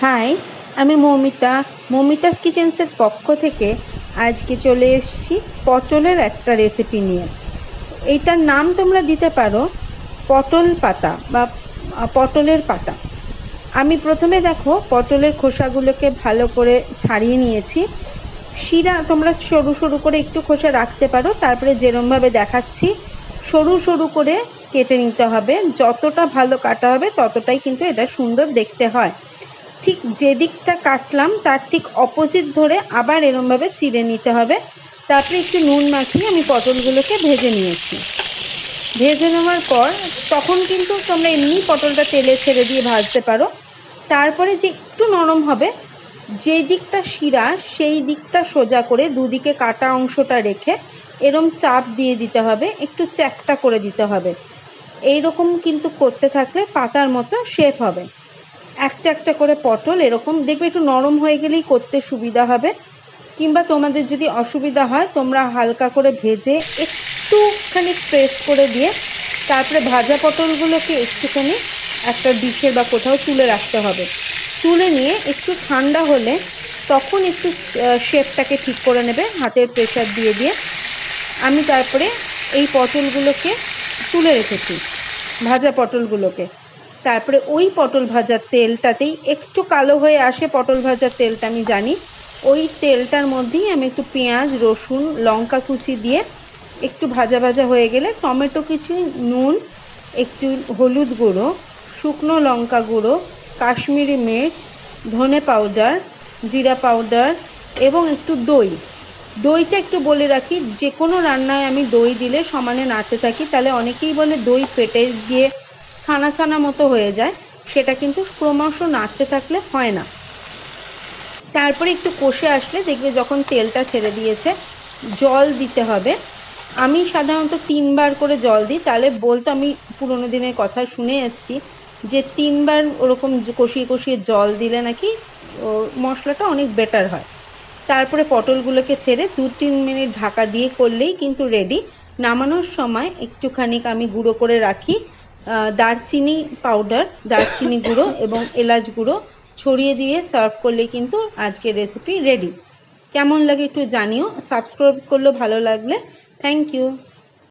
High, আমি মৌমিতাস কিচেন্সের পক্ষ থেকে আজকে চলে এসেছি পটলের একটা রেসিপি নিয়ে। এইটার নাম তোমরা দিতে পারো পটল পাতা বা পটলের পাতা। আমি প্রথমে দেখো পটলের খোসাগুলোকে ভালো করে ছাড়িয়ে নিয়েছি। শিরা তোমরা সরু সরু করে একটু খোসা রাখতে পারো, তারপরে যেরমভাবে দেখাচ্ছি সরু সরু করে কেটে নিতে হবে। যতটা ভালো কাটা হবে ততটাই কিন্তু এটা সুন্দর দেখতে হয়। ঠিক যে দিকটা কাটলাম তার ঠিক অপোজিট ধরে আবার এরমভাবে চিড়ে নিতে হবে। তারপরে একটু নুন মাখিয়ে আমি পটলগুলোকে ভেজে নিয়েছি। ভেজে নেওয়ার পর তখন কিন্তু তোমরা এমনি পটলটা তেলে ছেড়ে দিয়ে ভাজতে পারো। তারপরে যে একটু নরম হবে, যেই দিকটা শিরা সেই দিকটা সোজা করে দুদিকে কাটা অংশটা রেখে এরম চাপ দিয়ে দিতে হবে, একটু চ্যাপটা করে দিতে হবে। এইরকম কিন্তু করতে থাকলে পাতার মতো শেপ হবে। একটা একটা করে পটল এরকম দেখবে একটু নরম হয়ে গেলেই করতে সুবিধা হবে। কিংবা তোমাদের যদি অসুবিধা হয় তোমরা হালকা করে ভেজে একটুখানি প্রেস করে দিয়ে তারপরে ভাজা পটলগুলোকে একটুখানি একটা ডিশের বা কোথাও তুলে রাখতে হবে। তুলে নিয়ে একটু ঠান্ডা হলে তখন একটু শেপটাকে ঠিক করে নেবে হাতের প্রেসার দিয়ে দিয়ে। আমি তারপরে এই পটলগুলোকে তুলে রেখেছি, ভাজা পটলগুলোকে। তারপরে ওই পটল ভাজার তেলটাতেই একটু কালো হয়ে আসে পটল ভাজার তেলটা, আমি জানি। ওই তেলটার মধ্যেই আমি একটু পেঁয়াজ, রসুন, লঙ্কা কুচি দিয়ে একটু ভাজা ভাজা হয়ে গেলে টমেটো কুচি, নুন, একটু হলুদ গুঁড়ো, শুকনো লঙ্কা গুঁড়ো, কাশ্মীরি মির্চ, ধনে পাউডার, জিরা পাউডার এবং একটু দইটা একটু বলে রাখি, যে কোনো রান্নায় আমি দই দিলে সমানে নাড়তে থাকি, তাহলে অনেকেই বলে দই ফেটে গিয়ে ছানা ছানা মতো হয়ে যায়, সেটা কিন্তু ক্রমশ নাড়তে থাকলে হয় না। তারপরে একটু কষে আসলে দেখবে যখন তেলটা ছেড়ে দিয়েছে জল দিতে হবে। আমি সাধারণত 3 বার করে জল দিই, তাহলে বলতো আমি পুরোনো দিনের কথা শুনে এসেছি যে 3 বার ওরকম কষিয়ে কষিয়ে জল দিলে নাকি মশলাটা অনেক বেটার হয়। তারপরে পটলগুলোকে ছেড়ে 2-3 মিনিট ঢাকা দিয়ে করলেই কিন্তু রেডি। নামানোর সময় একটুখানি আমি গুঁড়ো করে রাখি দারচিনি পাউডার, দারচিনি গুঁড়ো এবং এলাচ গুঁড়ো ছড়িয়ে দিয়ে সার্ভ করলেই কিন্তু আজকের রেসিপি রেডি। কেমন লাগে একটু জানিও, সাবস্ক্রাইব করলেও ভালো লাগলে। Thank you.